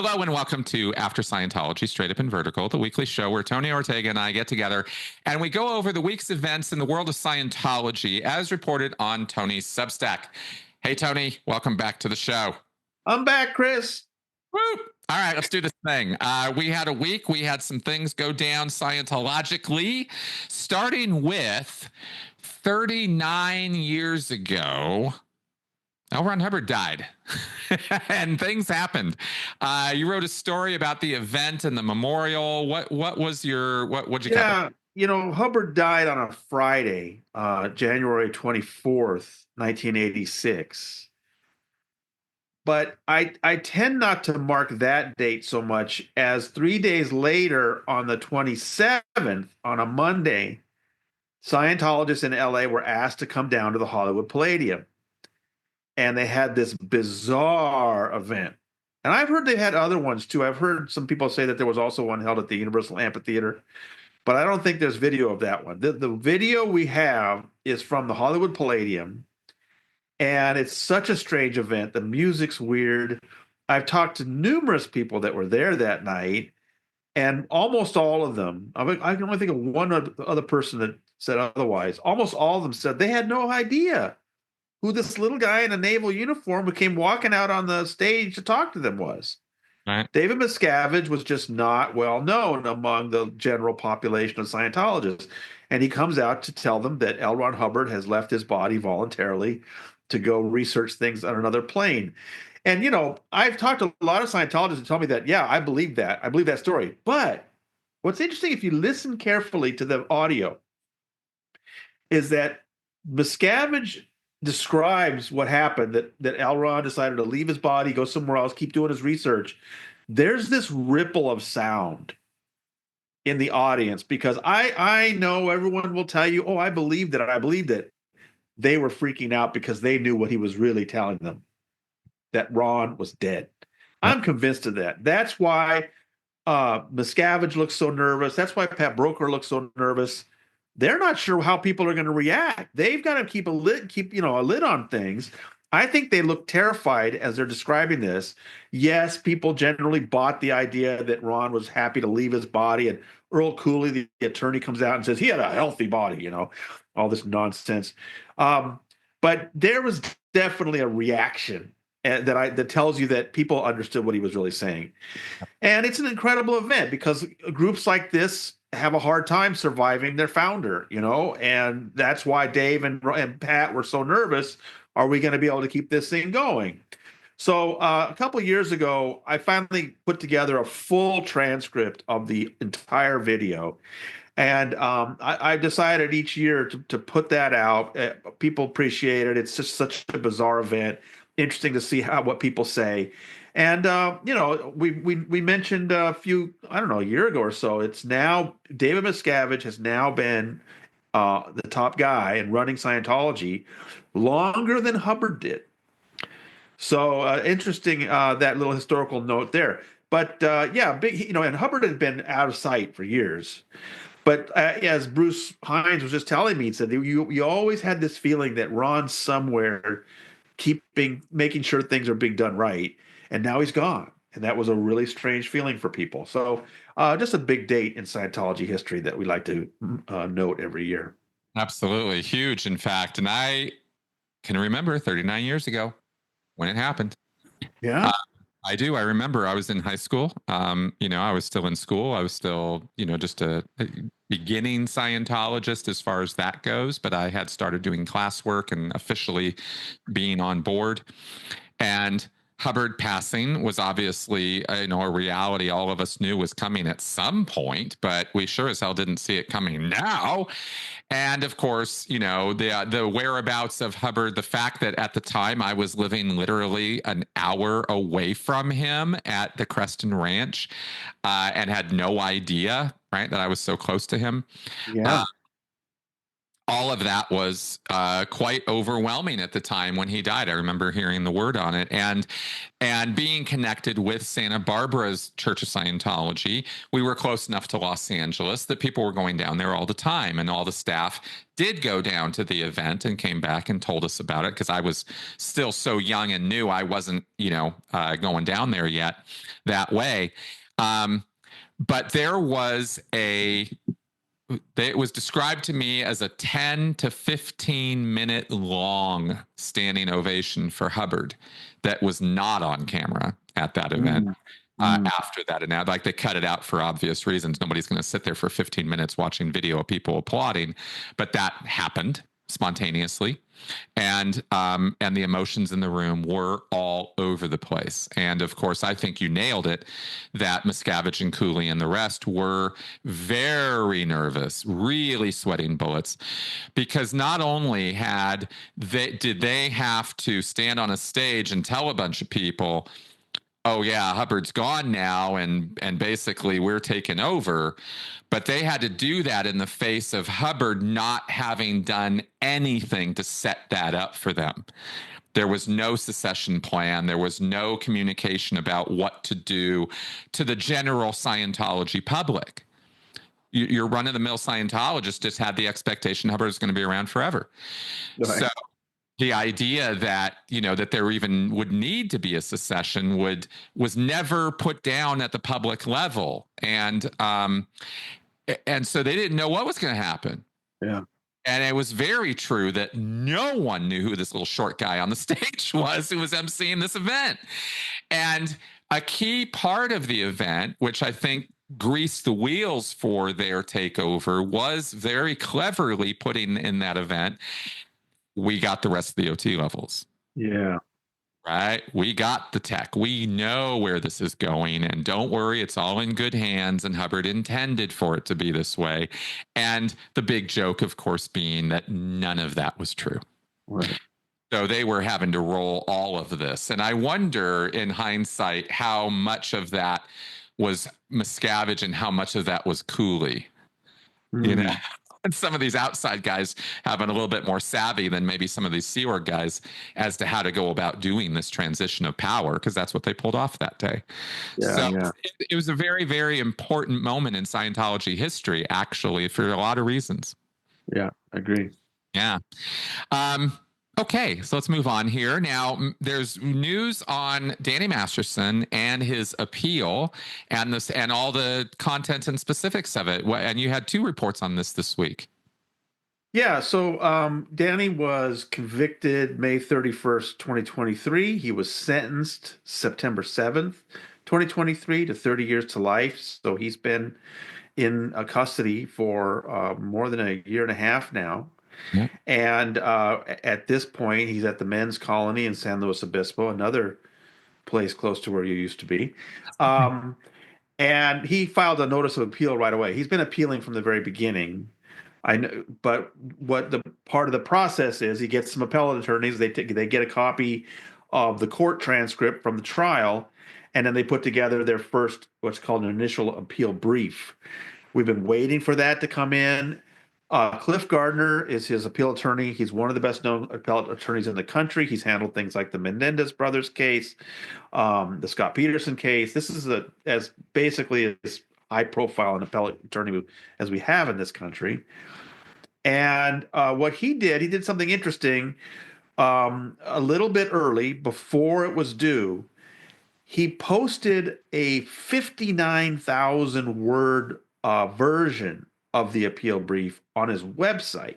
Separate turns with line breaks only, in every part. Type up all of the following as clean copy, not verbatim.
Hello and welcome to After Scientology, Straight Up and Vertical, the weekly show where Tony Ortega and I get together and we go over the week's events in the world of Scientology as reported on Tony's Substack. Hey, Tony, welcome back to the show.
I'm back, Chris.
Woo! All right, let's do this thing. We had a week. We had some things go down Scientologically, starting with 39 years ago. L. Ron Hubbard died and things happened. You wrote a story about the event and the memorial. What'd you cover?
Hubbard died on a Friday, January 24th, 1986. But I tend not to mark that date so much as 3 days later on the 27th, on a Monday, Scientologists in LA were asked to come down to the Hollywood Palladium. And they had this bizarre event. And I've heard they had other ones too. I've heard some people say that there was also one held at the Universal Amphitheater, but I don't think there's video of that one. The video we have is from the Hollywood Palladium, and it's such a strange event. The music's weird. I've talked to numerous people that were there that night, and almost all of them, I can only think of one other person that said otherwise. Almost all of them said they had no idea who this little guy in a naval uniform who came walking out on the stage to talk to them was.
Right.
David Miscavige was just not well known among the general population of Scientologists. And he comes out to tell them that L. Ron Hubbard has left his body voluntarily to go research things on another plane. And, I've talked to a lot of Scientologists who tell me that, yeah, I believe that. I believe that story. But what's interesting, if you listen carefully to the audio, is that Miscavige describes what happened, that L. Ron decided to leave his body, go somewhere else, keep doing his research. There's this ripple of sound in the audience because I know everyone will tell you, oh, I believed it. I believed it. They were freaking out because they knew what he was really telling them, that Ron was dead. I'm convinced of that. That's why Miscavige looks so nervous. That's why Pat Broker looks so nervous. They're not sure how people are going to react. They've got to keep a lid on things. I think they look terrified as they're describing this. Yes, people generally bought the idea that Ron was happy to leave his body, and Earl Cooley, the attorney, comes out and says he had a healthy body, all this nonsense. But there was definitely a reaction that tells you that people understood what he was really saying. And it's an incredible event because groups like this have a hard time surviving their founder, and that's why Dave and Pat were so nervous. Are we going to be able to keep this thing going? So a couple of years ago, I finally put together a full transcript of the entire video. And I decided each year to put that out. People appreciate it. It's just such a bizarre event. Interesting to see what people say. And, we mentioned a year ago or so, it's now David Miscavige has now been the top guy and running Scientology longer than Hubbard did. So interesting, that little historical note there. But and Hubbard had been out of sight for years. But as Bruce Hines was just telling me, he said you always had this feeling that Ron's somewhere making sure things are being done right. And now he's gone. And that was a really strange feeling for people. So just a big date in Scientology history that we like to note every year.
Absolutely. Huge, in fact. And I can remember 39 years ago when it happened.
Yeah.
I do. I remember I was in high school. I was still in school. I was still, just a beginning Scientologist as far as that goes. But I had started doing classwork and officially being on board. And Hubbard passing was obviously, a reality all of us knew was coming at some point, but we sure as hell didn't see it coming now. And of course, the whereabouts of Hubbard, the fact that at the time I was living literally an hour away from him at the Creston Ranch and had no idea, right, that I was so close to him.
Yeah.
all of that was quite overwhelming at the time when he died. I remember hearing the word on it, and being connected with Santa Barbara's Church of Scientology. We were close enough to Los Angeles that people were going down there all the time, and all the staff did go down to the event and came back and told us about it, because I was still so young and new. I wasn't, going down there yet that way. But there was it was described to me as a 10 to 15-minute long standing ovation for Hubbard that was not on camera at that event. After that, and like, they cut it out for obvious reasons. Nobody's going to sit there for 15 minutes watching video of people applauding, but that happened spontaneously, and the emotions in the room were all over the place. And of course, I think you nailed it, that Miscavige and Cooley and the rest were very nervous, really sweating bullets, because not only did they have to stand on a stage and tell a bunch of people, oh yeah, Hubbard's gone now, and basically we're taking over. But they had to do that in the face of Hubbard not having done anything to set that up for them. There was no secession plan. There was no communication about what to do to the general Scientology public. Your run-of-the-mill Scientologist just had the expectation Hubbard is going to be around forever. Right. So the idea that that there even would need to be a secession was never put down at the public level, and so they didn't know what was going to happen.
Yeah.
And it was very true that no one knew who this little short guy on the stage was who was emceeing this event. And a key part of the event, which I think greased the wheels for their takeover, was very cleverly putting in that event, we got the rest of the OT levels.
Yeah.
Right? We got the tech. We know where this is going. And don't worry, it's all in good hands. And Hubbard intended for it to be this way. And the big joke, of course, being that none of that was true.
Right.
So they were having to roll all of this. And I wonder, in hindsight, how much of that was Miscavige and how much of that was Cooley. And some of these outside guys having a little bit more savvy than maybe some of these Sea Org guys as to how to go about doing this transition of power, because that's what they pulled off that day. It was a very, very important moment in Scientology history, actually, for a lot of reasons.
Yeah, I agree.
Yeah. Okay, so let's move on here. Now, there's news on Danny Masterson and his appeal, and all the content and specifics of it. And you had 2 reports on this week.
Yeah, so Danny was convicted May 31st, 2023. He was sentenced September 7th, 2023 to 30 years to life. So he's been in custody for more than a year and a half now. Yeah. And at this point, he's at the men's colony in San Luis Obispo, another place close to where you used to be. And he filed a notice of appeal right away. He's been appealing from the very beginning. I know, but what the part of the process is, he gets some appellate attorneys. They get a copy of the court transcript from the trial, and then they put together their first, what's called an initial appeal brief. We've been waiting for that to come in. Cliff Gardner is his appeal attorney. He's one of the best known appellate attorneys in the country. He's handled things like the Menendez brothers case, the Scott Peterson case. This is as basically as high profile an appellate attorney as we have in this country. And what he did something interesting. A little bit early, before it was due, he posted a 59,000 word version of the appeal brief on his website.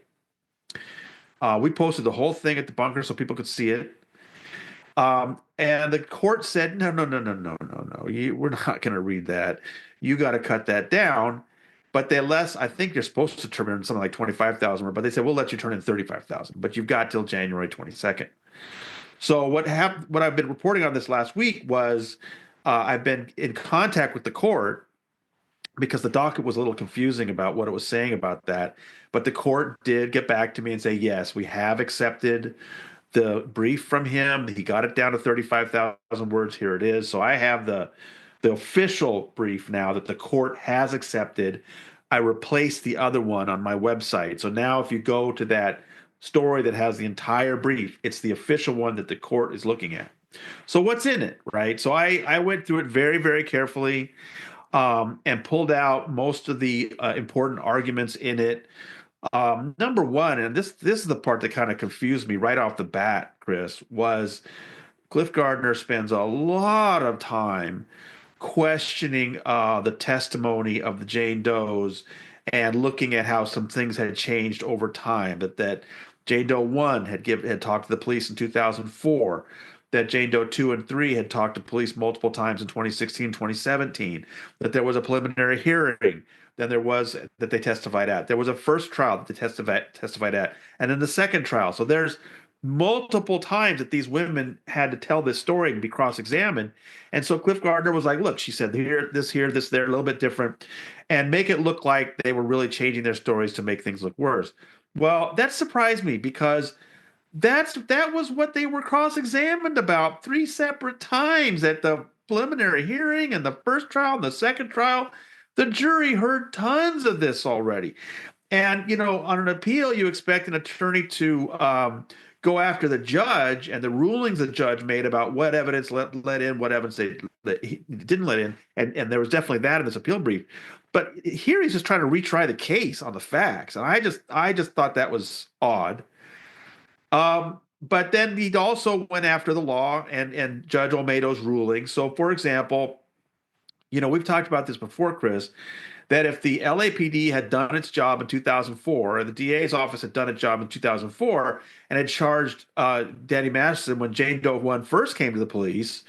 We posted the whole thing at the bunker so people could see it. And the court said, no. We're not going to read that. You got to cut that down. But I think you're supposed to turn in something like 25,000 words, but they said, we'll let you turn in 35,000, but you've got till January 22nd. So what I've been reporting on this last week was I've been in contact with the court, because the docket was a little confusing about what it was saying about that. But the court did get back to me and say, yes, we have accepted the brief from him. He got it down to 35,000 words. Here it is. So I have the official brief now that the court has accepted. I replaced the other one on my website. So now if you go to that story that has the entire brief, it's the official one that the court is looking at. So what's in it, right? So I went through it very, very carefully, and pulled out most of the important arguments in it. Number one, and this is the part that kind of confused me right off the bat, Chris, was Cliff Gardner spends a lot of time questioning the testimony of the Jane Does and looking at how some things had changed over time. That Jane Doe 1 had talked to the police in 2004. That Jane Doe 2 and 3 had talked to police multiple times in 2016, 2017. That there was a preliminary hearing. Then there was that they testified at. There was a first trial that they testified at, and then the second trial. So there's multiple times that these women had to tell this story and be cross-examined. And so Cliff Gardner was like, look, she said here, this there, a little bit different, and make it look like they were really changing their stories to make things look worse. Well, that surprised me because that was what they were cross-examined about 3 separate times at the preliminary hearing and the first trial and the second trial. The jury heard tons of this already. And, on an appeal, you expect an attorney to go after the judge and the rulings the judge made about what evidence let in, what evidence he didn't let in. And there was definitely that in this appeal brief. But here he's just trying to retry the case on the facts. And I just thought that was odd. But then he also went after the law and Judge Olmedo's ruling. So, for example, we've talked about this before, Chris, that if the LAPD had done its job in 2004, and the DA's office had done its job in 2004, and had charged Danny Masterson when Jane Doe 1 first came to the police,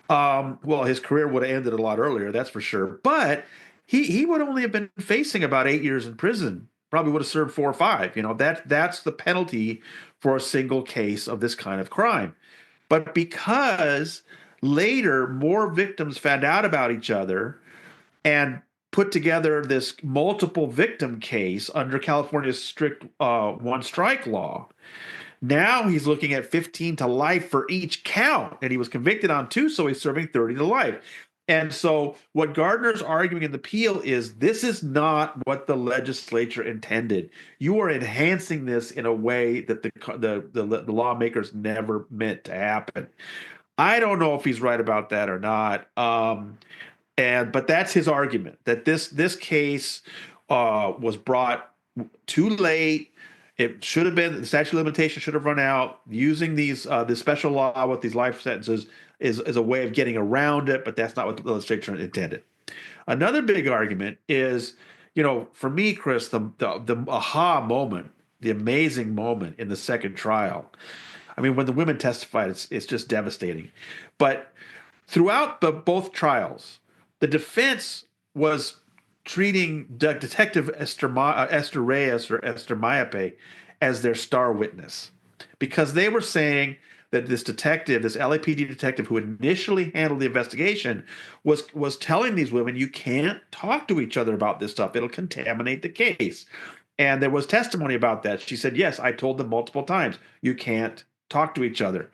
well, his career would have ended a lot earlier, that's for sure. But he would only have been facing about 8 years in prison. Probably would have served 4 or 5. That's the penalty for a single case of this kind of crime. But because later more victims found out about each other and put together this multiple victim case under California's strict one strike law, now he's looking at 15 to life for each count, and he was convicted on 2, so he's serving 30 to life. And so what Gardner's arguing in the appeal is this is not what the legislature intended. You are enhancing this in a way that the lawmakers never meant to happen. I don't know if he's right about that or not. But that's his argument, that this case was brought too late. It should have been, the statute of limitations should have run out. Using this special law with these life sentences is a way of getting around it, but that's not what the legislature intended. Another big argument is, for me, Chris, the aha moment, the amazing moment in the second trial. I mean, when the women testified, it's just devastating. But throughout both trials, the defense was treating Detective Esther Reyes or Esther Mayape as their star witness because they were saying that this LAPD detective who initially handled the investigation was telling these women, you can't talk to each other about this stuff. It'll contaminate the case. And there was testimony about that. She said, yes, I told them multiple times, you can't talk to each other.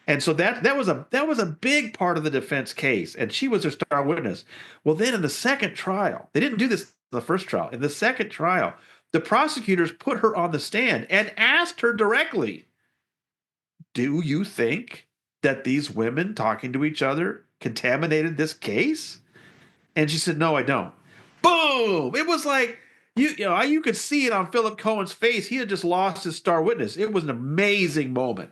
And so that was a big part of the defense case, and she was their star witness. Well, then in the second trial, they didn't do this in the first trial. In the second trial, the prosecutors put her on the stand and asked her directly, do you think that these women talking to each other contaminated this case? And she said, no, I don't. Boom! It was like, you could see it on Philip Cohen's face. He had just lost his star witness. It was an amazing moment.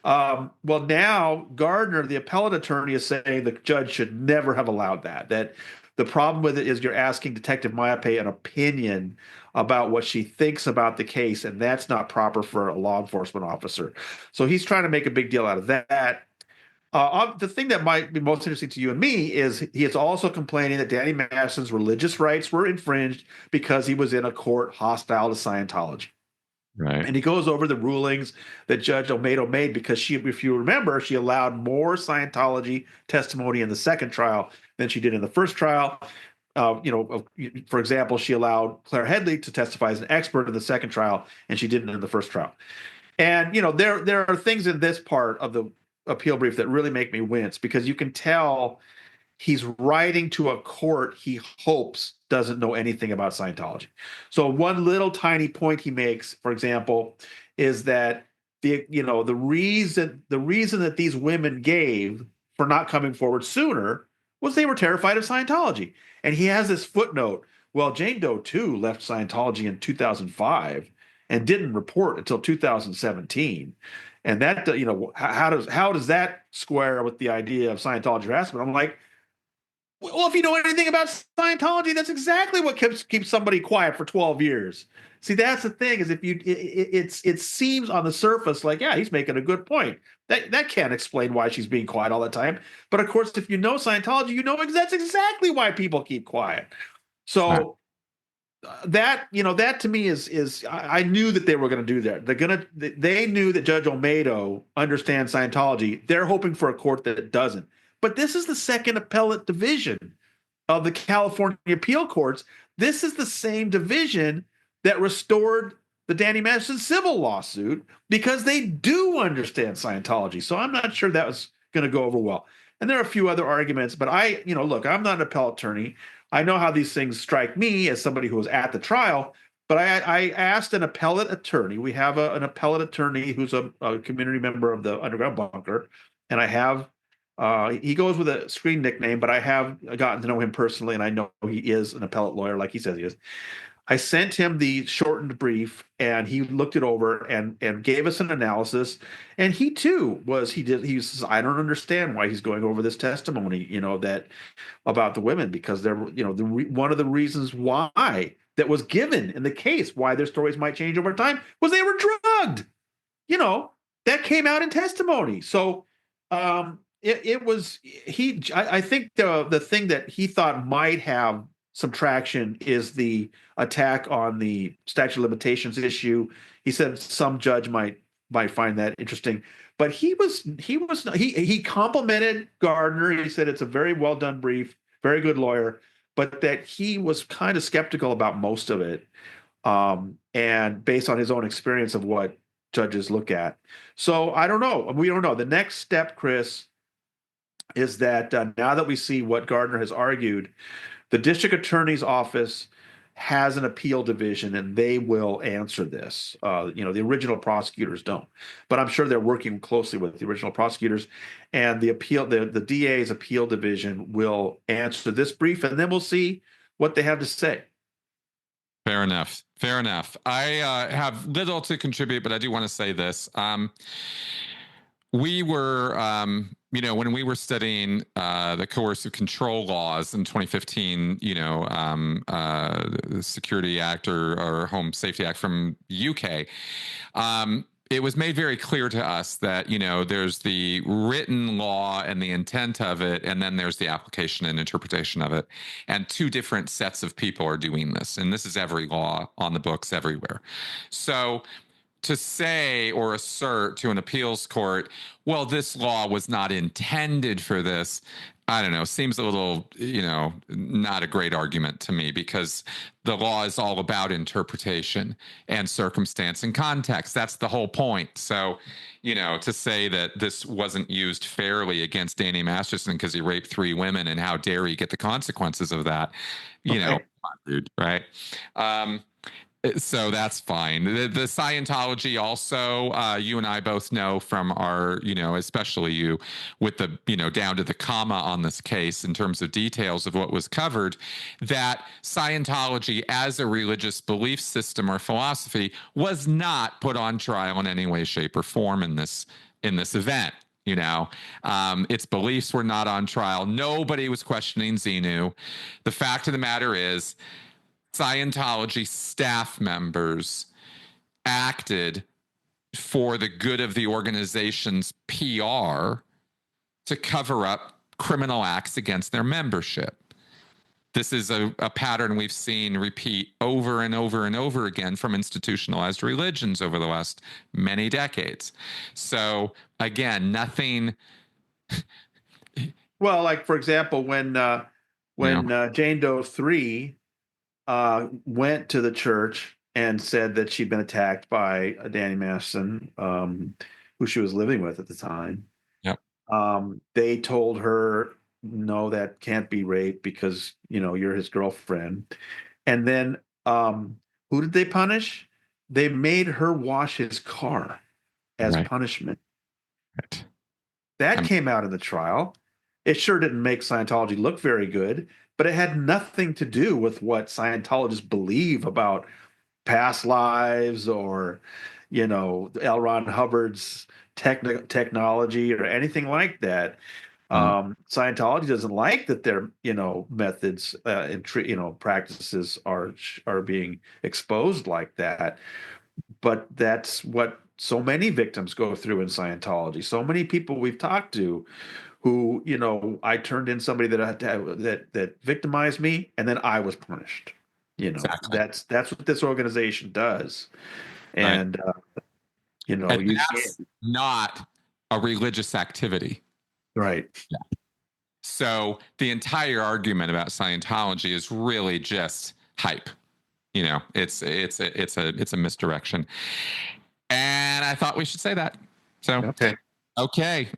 Well, now Gardner, the appellate attorney, is saying the judge should never have allowed that. That the problem with it is you're asking Detective Mayape an opinion about what she thinks about the case, and that's not proper for a law enforcement officer. So he's trying to make a big deal out of that. The thing that might be most interesting to you and me is he is also complaining that Danny Masterson's religious rights were infringed because he was in a court hostile to Scientology.
Right.
And he goes over the rulings that Judge Olmedo made because if you remember, she allowed more Scientology testimony in the second trial than she did in the first trial. For example, she allowed Claire Headley to testify as an expert in the second trial, and she didn't in the first trial. And there are things in this part of the appeal brief that really make me wince because you can tell he's writing to a court he hopes doesn't know anything about Scientology. So one little tiny point he makes, for example, is that the reason that these women gave for not coming forward sooner was they were terrified of Scientology. And he has this footnote. Well, Jane Doe too left Scientology in 2005 and didn't report until 2017. And that, how does that square with the idea of Scientology harassment? I'm like, well, if you know anything about Scientology, that's exactly what keeps somebody quiet for 12 years. See, that's the thing, is if you it seems on the surface like, yeah, he's making a good point. That can't explain why she's being quiet all the time. But of course, if you know Scientology, you know that's exactly why people keep quiet. So that to me is I knew that they were going to do that. They knew that Judge Olmedo understands Scientology. They're hoping for a court that doesn't. But this is the second appellate division of the California appeal courts. This is the same division that restored the Danny Masterson civil lawsuit because they do understand Scientology. So I'm not sure that was going to go over well. And there are a few other arguments, but look, I'm not an appellate attorney. I know how these things strike me as somebody who was at the trial, but I asked an appellate attorney. We have an appellate attorney who's a community member of the Underground Bunker, and I have he goes with a screen nickname, but I have gotten to know him personally, and I know he is an appellate lawyer, like he says he is. I sent him the shortened brief, and he looked it over and gave us an analysis. And he too he says, I don't understand why he's going over this testimony, that about the women, because they're, one of the reasons why that was given in the case, why their stories might change over time, was they were drugged. That came out in testimony. So it was I think the thing that he thought might have some traction is the attack on the statute of limitations issue. He said some judge might find that interesting, but he complimented Gardner. He said it's a very well done brief, very good lawyer, but that he was kind of skeptical about most of it, and based on his own experience of what judges look at. So I don't know. We don't know. The next step, Chris, is that now that we see what Gardner has argued, the district attorney's office has an appeal division, and they will answer this. The original prosecutors don't, but I'm sure they're working closely with the original prosecutors, and the DA's appeal division will answer this brief, and then we'll see what they have to say.
Fair enough. Fair enough. I have little to contribute, but I do want to say this. We were, when we were studying the coercive control laws in 2015, the Security Act or Home Safety Act from UK, it was made very clear to us that, there's the written law and the intent of it, and then there's the application and interpretation of it. And two different sets of people are doing this. And this is every law on the books everywhere. So to say or assert to an appeals court, well, this law was not intended for this, I don't know, seems a little, not a great argument to me, because the law is all about interpretation and circumstance and context. That's the whole point. So, to say that this wasn't used fairly against Danny Masterson because he raped 3 women, and how dare he get the consequences of that, dude, right? So that's fine. The Scientology also, you and I both know from our, especially you, with the, down to the comma on this case in terms of details of what was covered, that Scientology as a religious belief system or philosophy was not put on trial in any way, shape, or form in this event. Its beliefs were not on trial. Nobody was questioning Xenu. The fact of the matter is, Scientology staff members acted for the good of the organization's PR to cover up criminal acts against their membership. This is a pattern we've seen repeat over and over and over again from institutionalized religions over the last many decades. So again, nothing.
Well, like for example, when Jane Doe 3 went to the church and said that she'd been attacked by Danny Masterson, who she was living with at the time.
Yep.
They told her no, that can't be rape because, you're his girlfriend. And then who did they punish? They made her wash his car as
Right.
punishment.
Right.
That
Um,
came out in the trial. It sure didn't make Scientology look very good, but it had nothing to do with what Scientologists believe about past lives or, L. Ron Hubbard's technology or anything like that.
mm,
Scientology doesn't like that their, methods and practices are being exposed like that. But that's what so many victims go through in Scientology. So many people we've talked to who, I turned in somebody that victimized me, and then I was punished.
exactly.
That's what this organization does.
Right.
And
And
you can't.
that's not a religious activity.
Right.
So the entire argument about Scientology is really just hype. It's a misdirection. And I thought we should say that. So
Okay.
okay.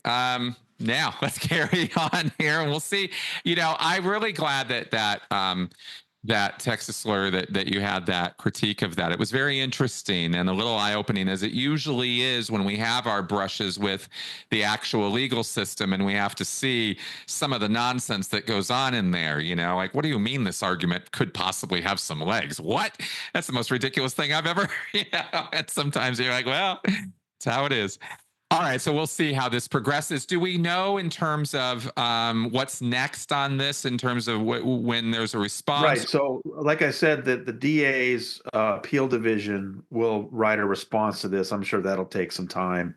Now let's carry on here, and we'll see. I'm really glad that Texas Slur that you had that critique of that. It was very interesting and a little eye-opening, as it usually is when we have our brushes with the actual legal system and we have to see some of the nonsense that goes on in there. Like, what do you mean this argument could possibly have some legs? What? That's the most ridiculous thing I've ever. And sometimes you're like, well, it's how it is. All right, so we'll see how this progresses. Do we know in terms of what's next on this, in terms of when there's a response?
Right. So, like I said, that the DA's appeal division will write a response to this. I'm sure that'll take some time.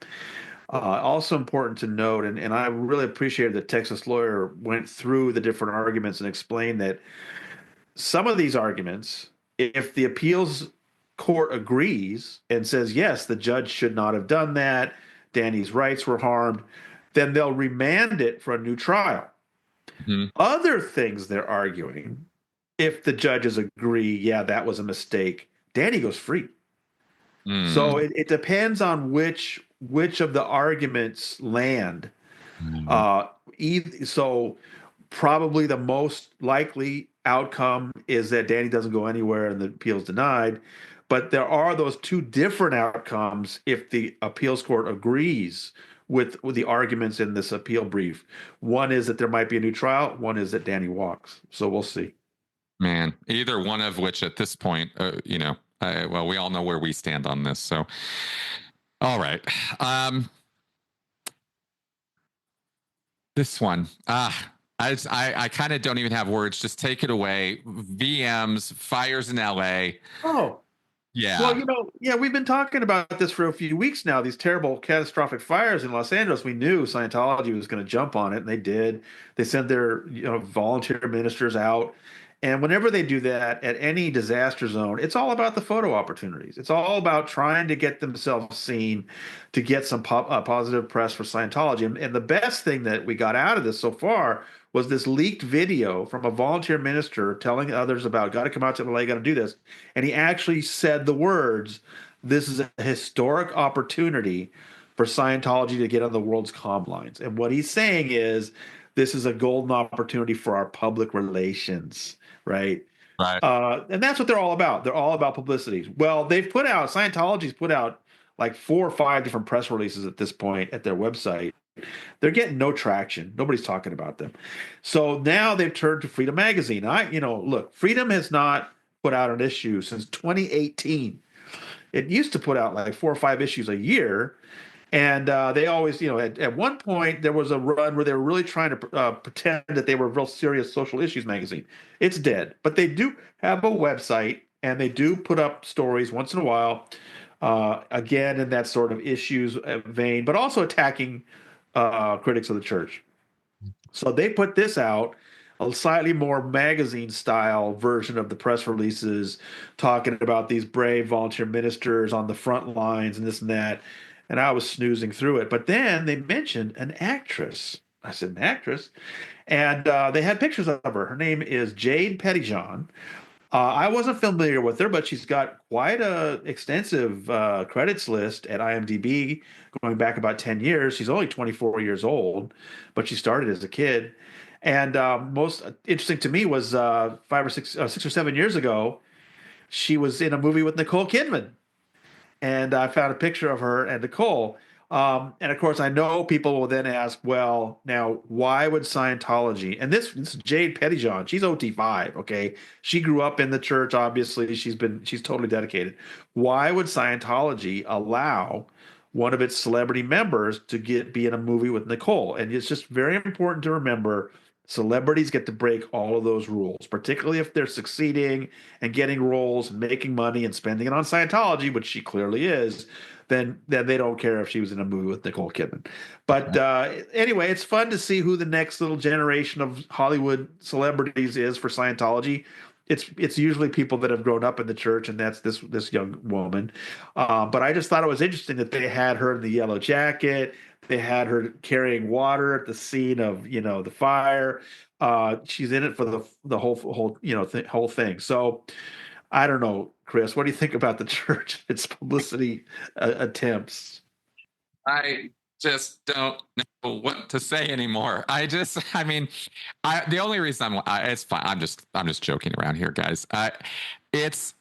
Also important to note, and I really appreciated that Texas Lawyer went through the different arguments and explained that some of these arguments, if the appeals court agrees and says, yes, the judge should not have done that, Danny's rights were harmed, then they'll remand it for a new trial.
Mhm.
Other things they're arguing, if the judges agree, yeah, that was a mistake, Danny goes free. So
Mm.
it depends on which of the arguments land.
Mm.
Uh, so probably the most likely outcome is that Danny doesn't go anywhere and the appeal's denied. But there are those two different outcomes if the appeals court agrees with the arguments in this appeal brief. One is that there might be a new trial. One is that Danny walks. So we'll see.
Man, either one of which at this point, well, we all know where we stand on this. So, all right. This one, I kind of don't even have words. Just take it away. VMs, fires in LA.
Oh, well,
Yeah.
yeah, we've been talking about this for a few weeks now. These terrible, catastrophic fires in Los Angeles. We knew Scientology was going to jump on it, and they did. They sent their, volunteer ministers out, and whenever they do that at any disaster zone, it's all about the photo opportunities. It's all about trying to get themselves seen, to get some positive press for Scientology. And the best thing that we got out of this so far was this leaked video from a volunteer minister telling others about got to come out to LA, got to do this. And he actually said the words, "This is a historic opportunity for Scientology to get on the world's comm lines." And what he's saying is, this is a golden opportunity for our public relations, right?
Right.
And that's what they're all about. They're all about publicity. Well, Scientology's put out like 4 or 5 different press releases at this point at their website. They're getting no traction. Nobody's talking about them. So now they've turned to Freedom Magazine. Look, Freedom has not put out an issue since 2018. It used to put out like 4 or 5 issues a year. And they always, at one point, there was a run where they were really trying to pretend that they were a real serious social issues magazine. It's dead. But they do have a website and they do put up stories once in a while, again, in that sort of issues vein, but also attacking critics of the church. So they put this out, a slightly more magazine style version of the press releases, talking about these brave volunteer ministers on the front lines and this and that. And I was snoozing through it. But then they mentioned an actress. I said, an actress? And they had pictures of her. Her name is Jade Pettyjohn. I wasn't familiar with her, but she's got quite a extensive credits list at IMDb going back about 10 years. She's only 24 years old, but she started as a kid. And most interesting to me was 6 or 7 years ago, she was in a movie with Nicole Kidman, and I found a picture of her and Nicole. And of course, I know people will then ask, well, now why would Scientology? And this is Jade Pettyjohn. She's OT5. Okay, she grew up in the church. Obviously, she's totally dedicated. Why would Scientology allow one of its celebrity members to be in a movie with Nicole? And it's just very important to remember. Celebrities get to break all of those rules, particularly if they're succeeding and getting roles and making money and spending it on Scientology, which she clearly is. Then they don't care if she was in a movie with Nicole Kidman. But anyway, it's fun to see who the next little generation of Hollywood celebrities is for Scientology. It's usually people that have grown up in the church, and that's this young woman. But I just thought it was interesting that they had her in the yellow jacket. They had her carrying water at the scene of the fire. She's in it for the whole whole thing. So I don't know, Chris. What do you think about the church? Its publicity attempts.
I just don't know what to say anymore. I mean, the only reason it's fine. I'm just joking around here, guys. It's,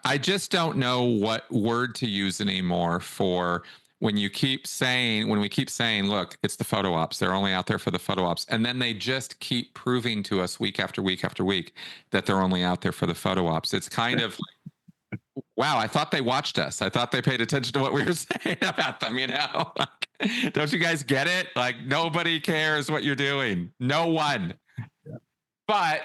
I just don't know what word to use anymore for when we keep saying, look, it's the photo ops. They're only out there for the photo ops. And then they just keep proving to us week after week after week that they're only out there for the photo ops. It's kind of, wow, I thought they watched us. I thought they paid attention to what we were saying about them, Don't you guys get it? Like, nobody cares what you're doing. No one.
Yeah.
But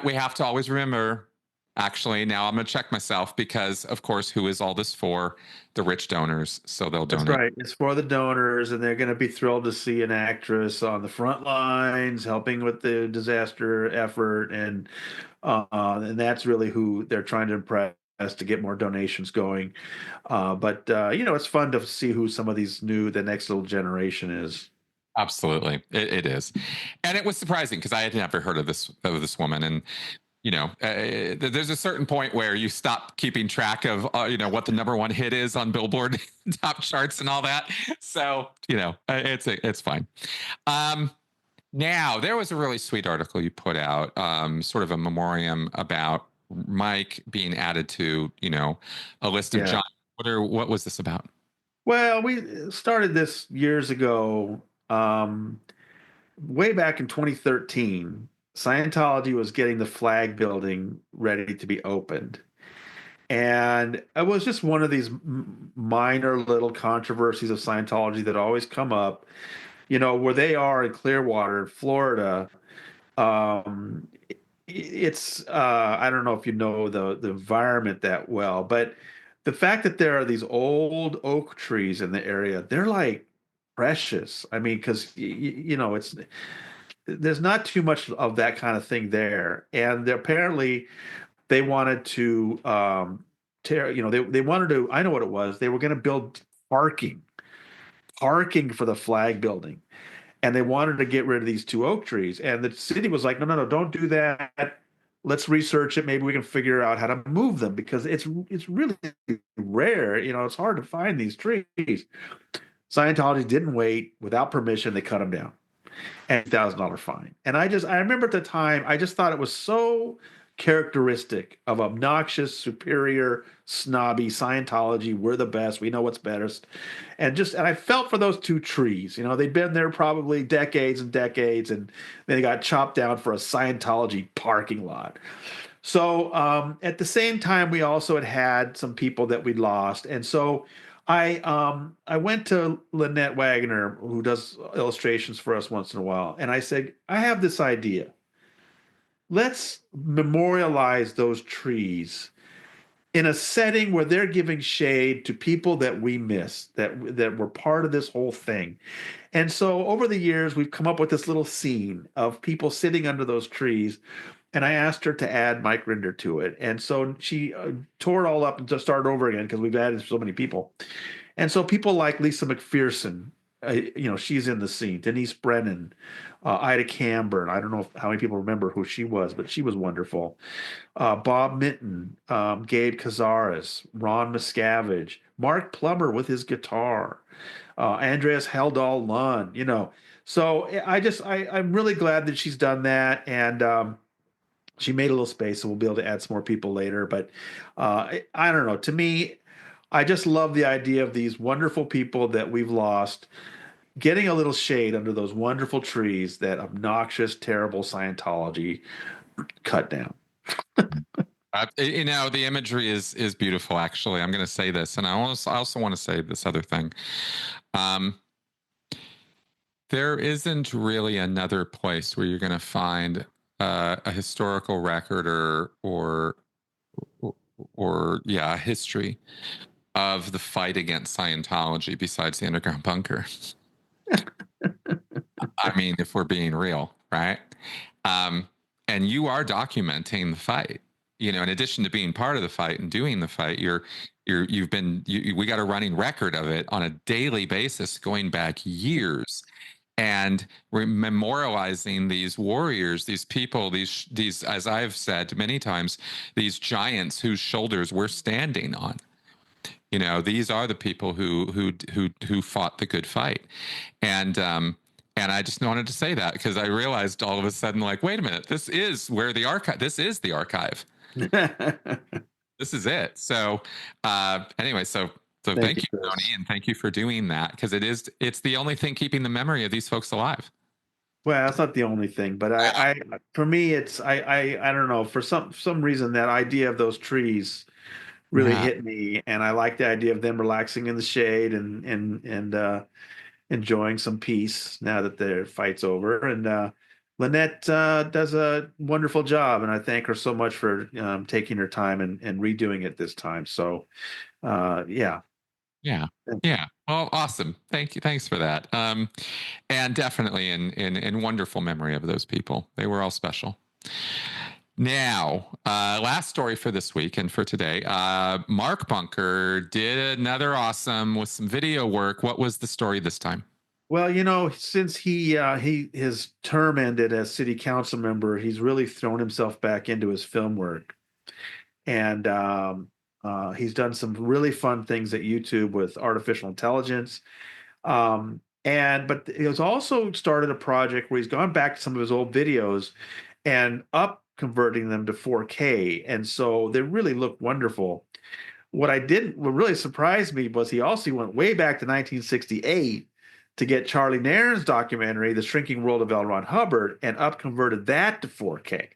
we have to always remember, actually, now I'm going to check myself because, of course, who is all this for? The rich donors. So they'll
That's
donate.
right. It's for the donors, and they're going to be thrilled to see an actress on the front lines helping with the disaster effort, and that's really who they're trying to impress to get more donations going. But it's fun to see who some of the next little generation is.
Absolutely. It is. And it was surprising because I had never heard of this woman. And there's a certain point where you stop keeping track of what the number one hit is on Billboard top charts and all that. So it's fine. Now there was a really sweet article you put out, sort of a memoriam about Mike being added to a list of
Yeah.
John. What was this about?
Well, we started this years ago, way back in 2013. Scientology was getting the flag building ready to be opened. And it was just one of these minor little controversies of Scientology that always come up, where they are in Clearwater, Florida. Um, it's I don't know if you know the environment that well, but the fact that there are these old oak trees in the area, they're like precious. I mean, because it's there's not too much of that kind of thing there, and apparently they wanted to tear. They wanted to. I know what it was. They were going to build parking for the flag building, and they wanted to get rid of these two oak trees. And the city was like, no, no, no, don't do that. Let's research it. Maybe we can figure out how to move them because it's really rare. It's hard to find these trees. Scientology didn't wait. Without permission, they cut them down. And $1,000 fine. And I remember at the time, I just thought it was so characteristic of obnoxious, superior, snobby Scientology. We're the best. We know what's best. And I felt for those two trees. They'd been there probably decades and decades, and they got chopped down for a Scientology parking lot. So at the same time, we also had some people that we'd lost. And so I went to Lynette Wagner, who does illustrations for us once in a while, and I said, I have this idea. Let's memorialize those trees in a setting where they're giving shade to people that we miss, that were part of this whole thing. And so over the years, we've come up with this little scene of people sitting under those trees. And I asked her to add Mike Rinder to it. And so she tore it all up and just started over again because we've added so many people. And so people like Lisa McPherson, she's in the scene. Denise Brennan, Ida Camber. I don't know how many people remember who she was, but she was wonderful. Bob Minton, Gabe Cazares, Ron Miscavige, Mark Plummer with his guitar, Andreas Haldol Lund, So I'm really glad that she's done that, and she made a little space, so we'll be able to add some more people later. But I don't know. To me, I just love the idea of these wonderful people that we've lost getting a little shade under those wonderful trees that obnoxious, terrible Scientology cut down.
The imagery is beautiful. Actually, I'm going to say this, and I also want to say this other thing. Um, there isn't really another place where you're going to find a historical record or yeah, a history of the fight against Scientology besides the underground bunker. I mean, if we're being real, right? Um, and you are documenting the fight. In addition to being part of the fight and doing the fight, we got a running record of it on a daily basis going back years. And we're memorializing these warriors, these people, these, as I've said many times, these giants whose shoulders we're standing on. These are the people who fought the good fight. And I just wanted to say that because I realized all of a sudden, like, wait a minute, this is the archive. This is it. So anyway, so thank you,
Chris.
Tony, and thank you for doing that, because it's the only thing keeping the memory of these folks alive.
Well, that's not the only thing, but for me, I don't know, for some reason that idea of those trees really
Yeah.
hit me, and I like the idea of them relaxing in the shade and enjoying some peace now that their fight's over. And Lynette does a wonderful job, and I thank her so much for taking her time and redoing it this time. So, yeah.
Yeah. Yeah. Well, awesome. Thank you. Thanks for that. And definitely in wonderful memory of those people. They were all special. Now, last story for this week and for today. Mark Bunker did another awesome with some video work. What was the story this time?
Well, since his term ended as city council member, he's really thrown himself back into his film work, and he's done some really fun things at YouTube with artificial intelligence. But he has also started a project where he's gone back to some of his old videos and up converting them to 4K, and so they really look wonderful. What really surprised me was he also went way back to 1968 to get Charlie Nairn's documentary, The Shrinking World of L. Ron Hubbard, and up converted that to 4K,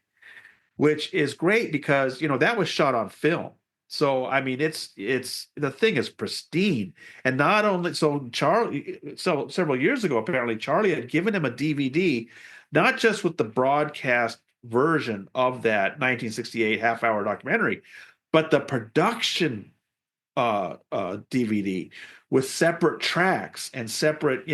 which is great because that was shot on film. So I mean, it's the thing is pristine, and not only so several years ago, apparently Charlie had given him a DVD, not just with the broadcast version of that 1968 half-hour documentary, but the production DVD with separate tracks and separate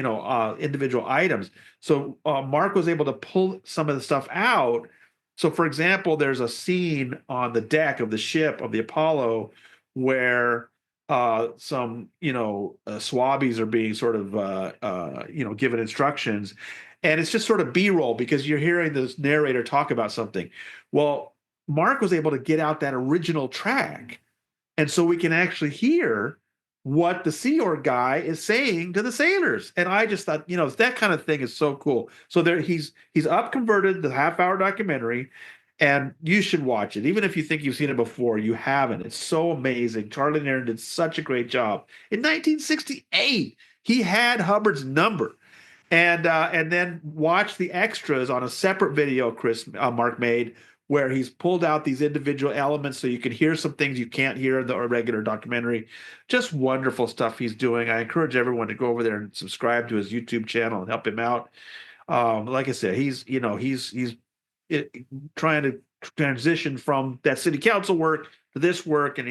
individual items. So Mark was able to pull some of the stuff out. So, for example, there's a scene on the deck of the ship of the Apollo where some, swabbies are being sort of, given instructions. And it's just sort of B-roll because you're hearing this narrator talk about something. Well, Mark was able to get out that original track. And so we can actually hear what the Sea Org guy is saying to the sailors. And I just thought, that kind of thing is so cool. So he's up converted the half-hour documentary, and you should watch it. Even if you think you've seen it before, you haven't. It's so amazing. Charlie Nairn did such a great job. In 1968, he had Hubbard's number. And then watch the extras on a separate video Mark made, where he's pulled out these individual elements so you can hear some things you can't hear in the regular documentary. Just wonderful stuff he's doing. I encourage everyone to go over there and subscribe to his YouTube channel and help him out. Like I said, he's trying to transition from that city council work to this work, and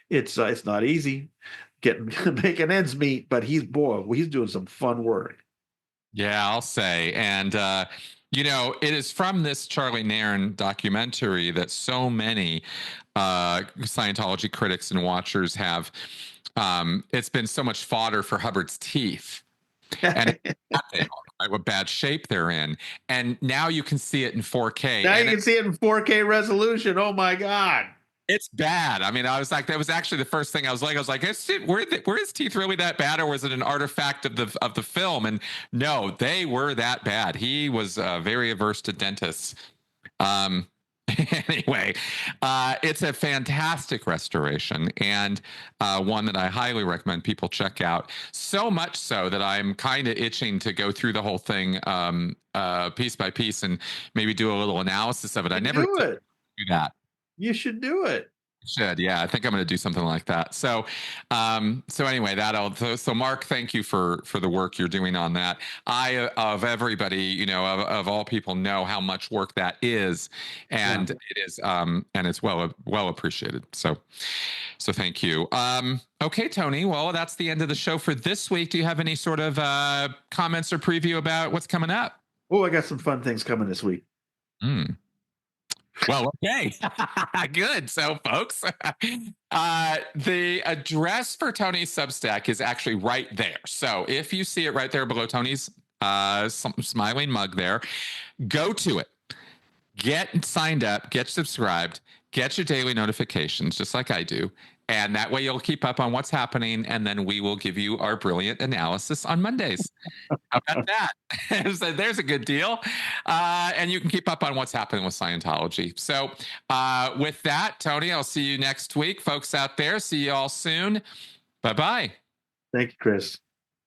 it's not easy making ends meet, but he's doing some fun work.
Yeah, I'll say. And, it is from this Charlie Nairn documentary that so many Scientology critics and watchers have. It's been so much fodder for Hubbard's teeth. And what bad shape they're in. And now you can see it in 4K.
Now
and
you can see it in 4K resolution. Oh my God.
It's bad. I mean, I was like, that was actually the first thing I was like, were his teeth really that bad, or was it an artifact of the film? And no, they were that bad. He was very averse to dentists. Um, anyway, it's a fantastic restoration, and one that I highly recommend people check out. So much so that I'm kind of itching to go through the whole thing piece by piece and maybe do a little analysis of it. I
You
never
do it.
do that.
You should do it.
Should, yeah, I think I'm going to do something like that. So, so anyway, so Mark, thank you for the work you're doing on that. I of everybody, of all people, know how much work that is, and it is, and it's well appreciated. So thank you. Okay, Tony. Well, that's the end of the show for this week. Do you have any sort of comments or preview about what's coming up?
Oh, I got some fun things coming this week.
Mm. Well, okay. Good. So, folks, the address for Tony's Substack is actually right there. So, if you see it right there below Tony's smiling mug there, go to it. Get signed up, get subscribed, get your daily notifications, just like I do. And that way you'll keep up on what's happening. And then we will give you our brilliant analysis on Mondays. How about that? So there's a good deal. And you can keep up on what's happening with Scientology. So with that, Tony, I'll see you next week. Folks out there, see you all soon. Bye-bye.
Thank you, Chris.